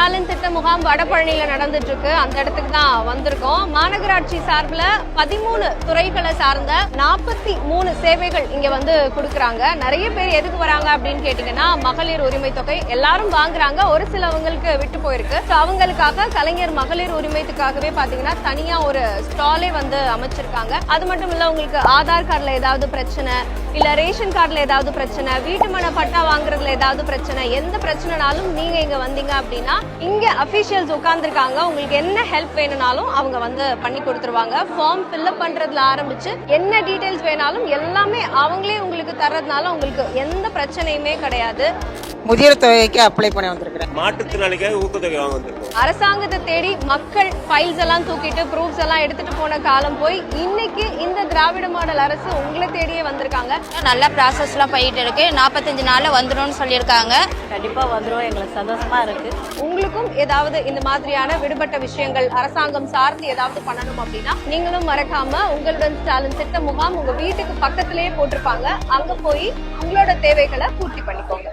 ஸ்டாலின் திட்ட முகாம் வடபழனியில நடந்துட்டு இருக்கு. அந்த இடத்துக்கு தான் வந்திருக்கோம். மாநகராட்சி சார்பில் 13 துறைகளை சார்ந்த 43 சேவைகள் இங்க வந்து கொடுக்கறாங்க. நிறைய பேர் எதுக்கு வராங்க அப்படின்னு கேட்டீங்கன்னா, மகளிர் உரிமை தொகை எல்லாரும் வாங்குறாங்க, ஒரு சிலவங்களுக்கு விட்டு போயிருக்கு. அவங்களுக்காக கலைஞர் மகளிர் உரிமைக்காகவே பாத்தீங்கன்னா தனியா ஒரு ஸ்டாலே வந்து அமைச்சிருக்காங்க. அது மட்டும் இல்ல, உங்களுக்கு ஆதார் கார்டுல ஏதாவது பிரச்சனை, இல்ல ரேஷன் கார்டுல ஏதாவது பிரச்சனை, வீட்டுமனை பட்டா வாங்குறதுல ஏதாவது பிரச்சனை, எந்த பிரச்சனைனாலும் நீங்க இங்க வந்தீங்க அப்படின்னா இங்க அபிஷியல்ஸ் உட்கார்ந்துருக்காங்க. உங்களுக்கு என்ன ஹெல்ப் வேணும்னாலும் அவங்க வந்து பண்ணி கொடுத்துருவாங்க. ஃபார்ம் ஃபில்அப் பண்றதுல ஆரம்பிச்சு என்ன டீடைல்ஸ் வேணாலும் எல்லாமே அவங்களே உங்களுக்கு தர்றதுனால உங்களுக்கு எந்த பிரச்சனையுமே கிடையாது. முதியோர் தொகைக்கு அப்ளை பண்ண வந்திருக்கிறேன். மாற்றுத்திறனாளிக்காக ஊக்கத்தொகை வாங்க வந்திருக்கோம். அரசாங்கத்தை தேடி மக்கள் ஃபைல்ஸ் எல்லாம் தூக்கிட்டு ப்ரூஃப்ஸ் எல்லாம் எடுத்துட்டு போன காலம் போய் இன்னைக்கு இந்த திராவிட மாடல் அரசு உங்களை தேடியே வந்திருக்காங்க. நல்ல ப்ராசஸ்லாம் போயிட்டு இருக்கு. 45 நாள்ல வந்துடும் சொல்லியிருக்காங்க. கண்டிப்பா வந்துடும். எங்களுக்கு சந்தோஷமா இருக்கு. உங்களுக்கும் ஏதாவது இந்த மாதிரியான விடுபட்ட விஷயங்கள் அரசாங்கம் சார்ந்து ஏதாவது பண்ணணும் அப்படின்னா நீங்களும் மறக்காம உங்களுடன் ஸ்டாலின் திட்ட முகாம் உங்க வீட்டுக்கு பக்கத்திலேயே போட்டிருப்பாங்க. அங்க போய் உங்களோட தேவைகளை பூர்த்தி பண்ணிக்கோங்க.